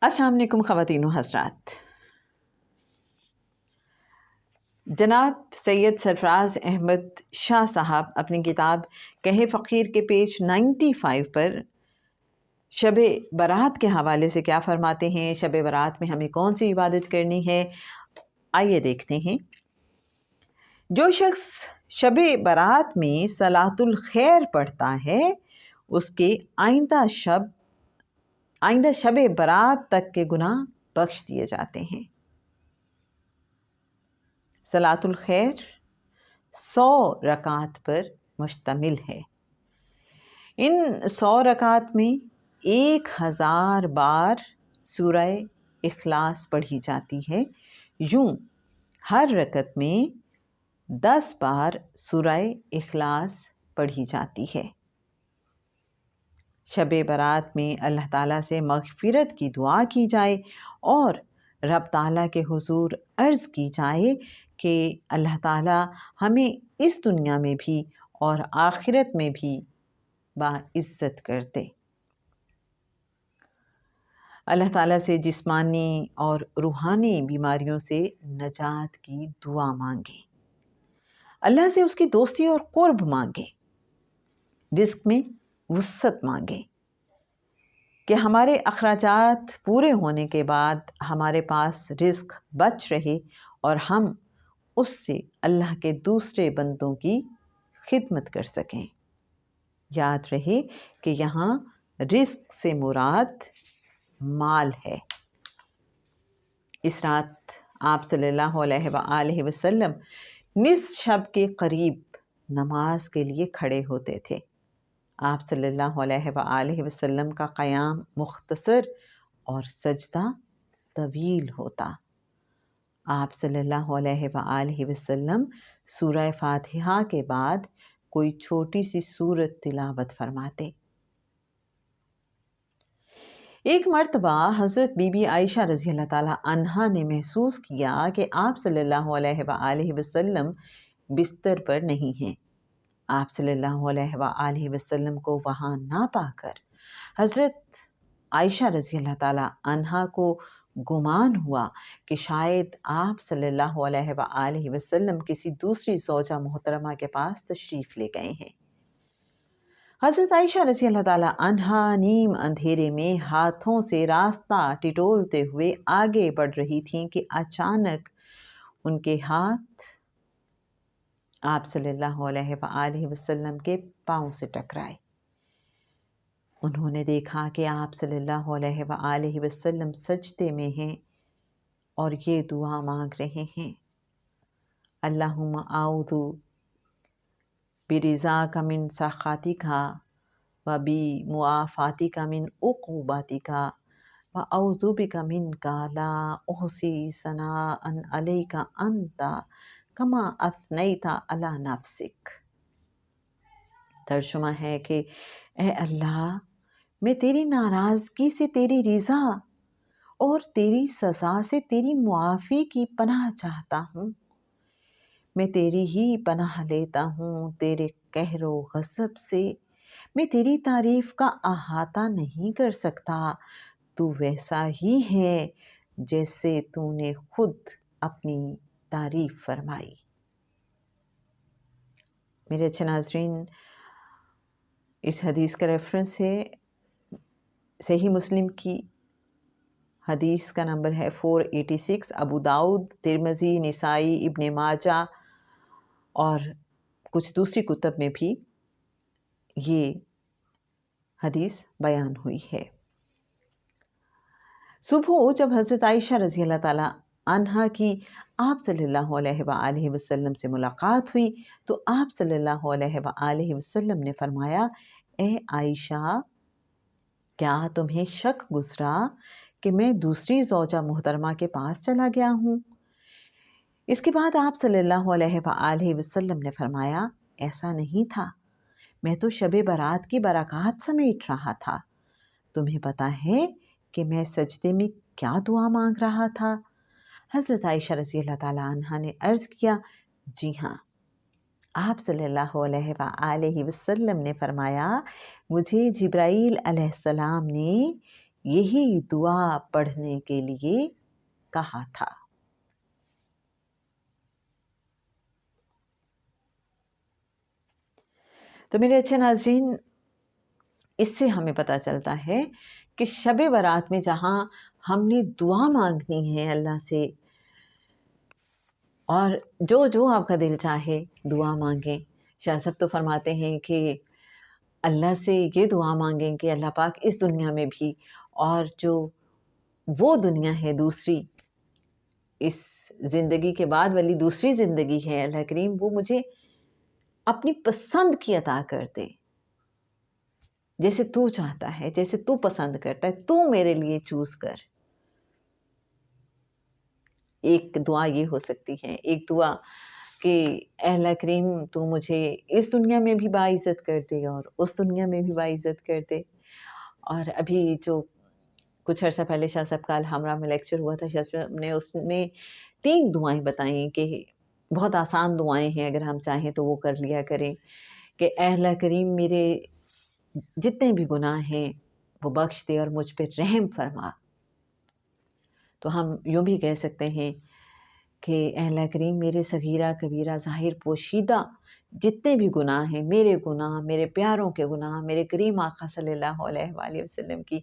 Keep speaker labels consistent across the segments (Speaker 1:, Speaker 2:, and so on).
Speaker 1: السلام علیکم خواتین و حضرات. جناب سید سرفراز احمد شاہ صاحب اپنی کتاب کہہ فقیر کے پیج 95 پر شب برات کے حوالے سے کیا فرماتے ہیں، شب برات میں ہمیں کون سی عبادت کرنی ہے، آئیے دیکھتے ہیں. جو شخص شب برات میں صلاۃ الخیر پڑھتا ہے اس کے آئندہ شب برات تک کے گناہ بخش دیے جاتے ہیں. صلاۃ الخیر 100 رکعات پر مشتمل ہے. ان 100 رکعات میں 1000 بار سورہ اخلاص پڑھی جاتی ہے. یوں ہر رکعت میں 10 بار سورہ اخلاص پڑھی جاتی ہے. شب برات میں اللہ تعالیٰ سے مغفرت کی دعا کی جائے اور رب تعالیٰ کے حضور عرض کی جائے کہ اللہ تعالیٰ ہمیں اس دنیا میں بھی اور آخرت میں بھی باعزت کر دے. اللہ تعالیٰ سے جسمانی اور روحانی بیماریوں سے نجات کی دعا مانگے. اللہ سے اس کی دوستی اور قرب مانگے. رزق میں وسعت مانگے کہ ہمارے اخراجات پورے ہونے کے بعد ہمارے پاس رزق بچ رہے اور ہم اس سے اللہ کے دوسرے بندوں کی خدمت کر سکیں. یاد رہے کہ یہاں رزق سے مراد مال ہے. اس رات آپ صلی اللہ علیہ وآلہ وسلم نصف شب کے قریب نماز کے لیے کھڑے ہوتے تھے. آپ صلی اللہ علیہ وآلہ وسلم کا قیام مختصر اور سجدہ طویل ہوتا. آپ صلی اللہ علیہ وآلہ وسلم سورہ فاتحہ کے بعد کوئی چھوٹی سی سورت تلاوت فرماتے. ایک مرتبہ حضرت بی بی عائشہ رضی اللہ تعالیٰ عنہا نے محسوس کیا کہ آپ صلی اللہ علیہ وآلہ وسلم بستر پر نہیں ہیں. آپ صلی اللہ علیہ وآلہ وسلم کو وہاں نہ پا کر حضرت عائشہ رضی اللہ تعالیٰ عنہا کو گمان ہوا کہ شاید آپ صلی اللہ علیہ وآلہ وسلم کسی دوسری زوجہ محترمہ کے پاس تشریف لے گئے ہیں. حضرت عائشہ رضی اللہ تعالیٰ عنہا نیم اندھیرے میں ہاتھوں سے راستہ ٹٹولتے ہوئے آگے بڑھ رہی تھیں کہ اچانک ان کے ہاتھ آپ صلی اللہ علیہ وآلہ وسلم کے پاؤں سے ٹکرائے. انہوں نے دیکھا کہ آپ صلی اللہ علیہ وآلہ وسلم سجدے میں ہیں اور یہ دعا مانگ رہے ہیں: اللہم اعوذ برضاک من سخطک و بمعافاتک من عقوبتک و اعوذ بک منک لا احصی ثناء علیک انت کما اثنیت علی نفسک. ترجمہ ہے کہ اے اللہ، میں تیری ناراضگی سے تیری رضا اور تیری سزا سے تیری معافی کی پناہ چاہتا ہوں. میں تیری ہی پناہ لیتا ہوں تیرے قہر و غضب سے. میں تیری تعریف کا احاطہ نہیں کر سکتا. تو ویسا ہی ہے جیسے تو نے خود اپنی تعریف فرمائی. میرے اچھے ناظرین، اس حدیث کا ریفرنس ہے صحیح مسلم کی حدیث کا نمبر ہے 486. ابو داؤد، ترمذی، نسائی، ابن ماجہ اور کچھ دوسری کتب میں بھی یہ حدیث بیان ہوئی ہے. صبح جب حضرت عائشہ رضی اللہ تعالیٰ عنہا کی آپ صلی اللہ علیہ وآلہ وسلم سے ملاقات ہوئی تو آپ صلی اللہ علیہ وآلہ وسلم نے فرمایا: اے عائشہ، کیا تمہیں شک گزرا کہ میں دوسری زوجہ محترمہ کے پاس چلا گیا ہوں؟ اس کے بعد آپ صلی اللہ علیہ وآلہ وسلم نے فرمایا: ایسا نہیں تھا، میں تو شب برات کی برکات سمیٹ رہا تھا. تمہیں پتہ ہے کہ میں سجدے میں کیا دعا مانگ رہا تھا؟ حضرت عائشہ رضی اللہ تعالیٰ عنہا نے عرض کیا: جی ہاں. آپ صلی اللہ علیہ وآلہ وسلم نے فرمایا: مجھے جبرائیل علیہ السلام نے یہی دعا پڑھنے کے لیے کہا تھا۔ تو میرے اچھے ناظرین، اس سے ہمیں پتہ چلتا ہے کہ شب برات میں جہاں ہم نے دعا مانگنی ہے اللہ سے، اور جو آپ کا دل چاہے دعا مانگیں۔ شاہ صاحب تو فرماتے ہیں کہ اللہ سے یہ دعا مانگیں کہ اللہ پاک اس دنیا میں بھی، اور جو وہ دنیا ہے دوسری، اس زندگی کے بعد والی دوسری زندگی ہے، اللہ کریم وہ مجھے اپنی پسند کی عطا کر دے، جیسے تو چاہتا ہے، جیسے تو پسند کرتا ہے، تو میرے لیے چوز کر۔ ایک دعا یہ ہو سکتی ہے، ایک دعا کہ اے اللہ کریم تو مجھے اس دنیا میں بھی باعزت کر دے اور اس دنیا میں بھی باعزت کر دے۔ اور ابھی جو کچھ عرصہ پہلے شاہ صاحب کا الحمرا میں لیکچر ہوا تھا، شاہ صاحب نے اس میں 3 دعائیں بتائیں کہ بہت آسان دعائیں ہیں، اگر ہم چاہیں تو وہ کر لیا کریں، کہ اے اللہ کریم میرے جتنے بھی گناہ ہیں وہ بخش دے اور مجھ پہ رحم فرما۔ تو ہم یوں بھی کہہ سکتے ہیں کہ اے اللہ کریم میرے صغیرہ کبیرہ ظاہر پوشیدہ جتنے بھی گناہ ہیں، میرے گناہ، میرے پیاروں کے گناہ، میرے کریم آقا صلی اللہ علیہ وآلہ وسلم کی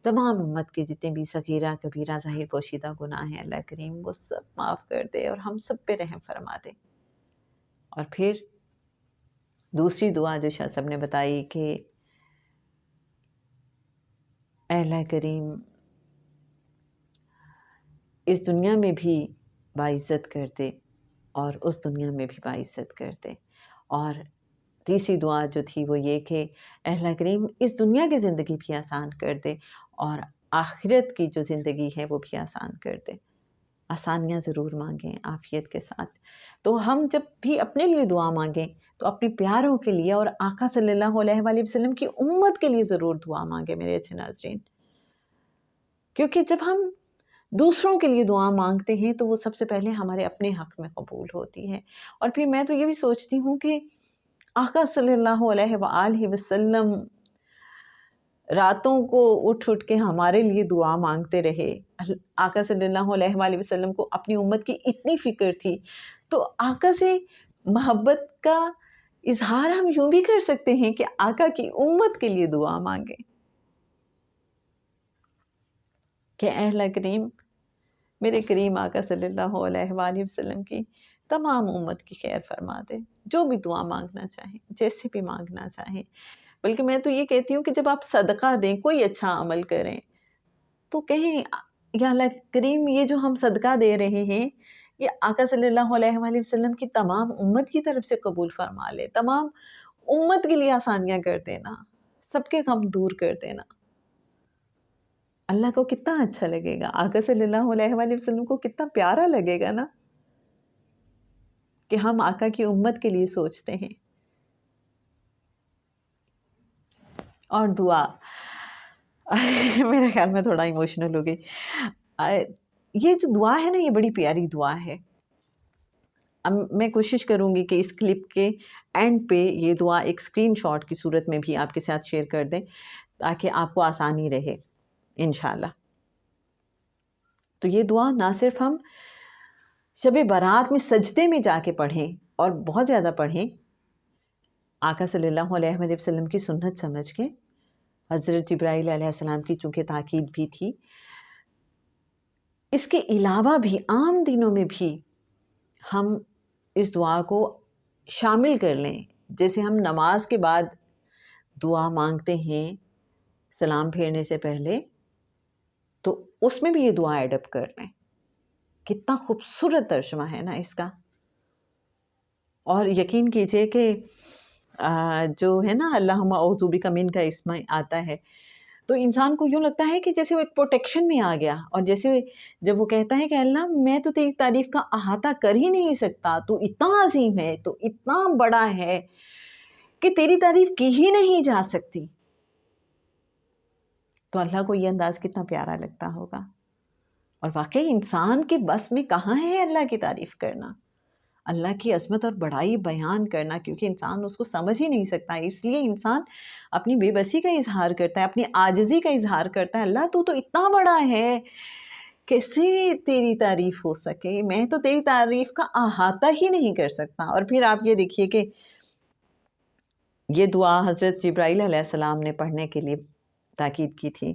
Speaker 1: تمام امت کے جتنے بھی صغیرہ کبیرہ ظاہر پوشیدہ گناہ ہیں، اللہ کریم وہ سب معاف کر دے اور ہم سب پہ رحم فرما دے۔ اور پھر دوسری دعا جو شاہ صاحب نے بتائی کہ اے اللہ کریم اس دنیا میں بھی باعزت کر دے اور اس دنیا میں بھی باعزت کر دے۔ اور تیسری دعا جو تھی وہ یہ کہ اے اللہ کریم اس دنیا کی زندگی بھی آسان کر دے اور آخرت کی جو زندگی ہے وہ بھی آسان کر دے۔ آسانیاں ضرور مانگیں عافیت کے ساتھ۔ تو ہم جب بھی اپنے لیے دعا مانگیں تو اپنے پیاروں کے لیے اور آقا صلی اللہ علیہ وآلہ وسلم کی امت کے لیے ضرور دعا مانگیں میرے اچھے ناظرین، کیونکہ جب ہم دوسروں کے لیے دعا مانگتے ہیں تو وہ سب سے پہلے ہمارے اپنے حق میں قبول ہوتی ہے۔ اور پھر میں تو یہ بھی سوچتی ہوں کہ آقا صلی اللہ علیہ وآلہ وسلم راتوں کو اٹھ کے ہمارے لیے دعا مانگتے رہے۔ آقا صلی اللہ علیہ وآلہ وسلم کو اپنی امت کی اتنی فکر تھی، تو آقا سے محبت کا اظہار ہم یوں بھی کر سکتے ہیں کہ آقا کی امت کے لیے دعا مانگیں کہ اے اللہ کریم میرے کریم آقا صلی اللہ علیہ وآلہ وسلم کی تمام امت کی خیر فرما دے۔ جو بھی دعا مانگنا چاہیں، جیسے بھی مانگنا چاہیں، بلکہ میں تو یہ کہتی ہوں کہ جب آپ صدقہ دیں، کوئی اچھا عمل کریں، تو کہیں یا اللہ کریم یہ جو ہم صدقہ دے رہے ہیں یہ آقا صلی اللہ علیہ وآلہ وسلم کی تمام امت کی طرف سے قبول فرما لے، تمام امت کے لیے آسانیاں کر دینا، سب کے غم دور کر دینا۔ اللہ کو کتنا اچھا لگے گا، آقا صلی اللہ علیہ وآلہ وسلم کو کتنا پیارا لگے گا نا کہ ہم آقا کی امت کے لیے سوچتے ہیں۔ اور دعا میرے خیال میں تھوڑا ایموشنل ہو گئی۔ یہ جو دعا ہے نا یہ بڑی پیاری دعا ہے۔ اب میں کوشش کروں گی کہ اس کلپ کے اینڈ پہ یہ دعا ایک اسکرین شاٹ کی صورت میں بھی آپ کے ساتھ شیئر کر دیں تاکہ آپ کو آسانی رہے انشاءاللہ۔ تو یہ دعا نہ صرف ہم شب برات میں سجدے میں جا کے پڑھیں اور بہت زیادہ پڑھیں، آقا صلی اللہ علیہ وآلہ وسلم کی سنت سمجھ کے، حضرت جبرائیل علیہ السلام کی چونکہ تاکید بھی تھی، اس کے علاوہ بھی عام دنوں میں بھی ہم اس دعا کو شامل کر لیں۔ جیسے ہم نماز کے بعد دعا مانگتے ہیں سلام پھیرنے سے پہلے، تو اس میں بھی یہ دعا ایڈ اپ کر لیں۔ کتنا خوبصورت ترجمہ ہے نا اس کا۔ اور یقین کیجئے کہ جو ہے نا اللہم اعوذ بک من کا اس میں آتا ہے، تو انسان کو یوں لگتا ہے کہ جیسے وہ ایک پروٹیکشن میں آ گیا، اور جیسے جب وہ کہتا ہے کہ اللہ میں تو تیری تعریف کا احاطہ کر ہی نہیں سکتا، تو اتنا عظیم ہے، تو اتنا بڑا ہے کہ تیری تعریف کی ہی نہیں جا سکتی، تو اللہ کو یہ انداز کتنا پیارا لگتا ہوگا۔ اور واقعی انسان کے بس میں کہاں ہے اللہ کی تعریف کرنا، اللہ کی عظمت اور بڑائی بیان کرنا، کیونکہ انسان اس کو سمجھ ہی نہیں سکتا، اس لیے انسان اپنی بے بسی کا اظہار کرتا ہے، اپنی عاجزی کا اظہار کرتا ہے. اللہ تو اتنا بڑا ہے، کیسے تیری تعریف ہو سکے، میں تو تیری تعریف کا احاطہ ہی نہیں کر سکتا. اور پھر آپ یہ دیکھیے کہ یہ دعا حضرت جبرائیل علیہ السلام نے پڑھنے کے لیے تاکید کی تھی،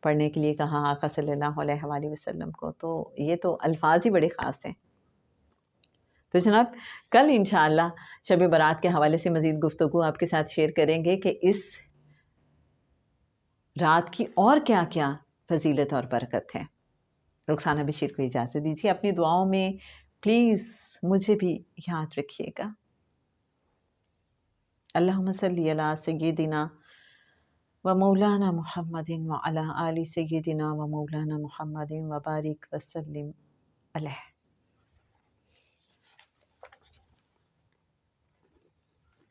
Speaker 1: پڑھنے کے لیے کہا آقا صلی اللہ علیہ وآلہ وسلم کو. تو یہ تو الفاظ ہی بڑے خاص ہیں. تو جناب کل انشاءاللہ شب برات کے حوالے سے مزید گفتگو آپ کے ساتھ شیئر کریں گے کہ اس رات کی اور کیا کیا فضیلت اور برکت ہے. رخسانہ بشیر کو اجازت دیجیے، اپنی دعاؤں میں پلیز مجھے بھی یاد رکھیے گا. اللہم صلی علی سیدنا و مولانا محمد و علی آل سیدنا و مولانا محمد و بارک وسلم علیہ.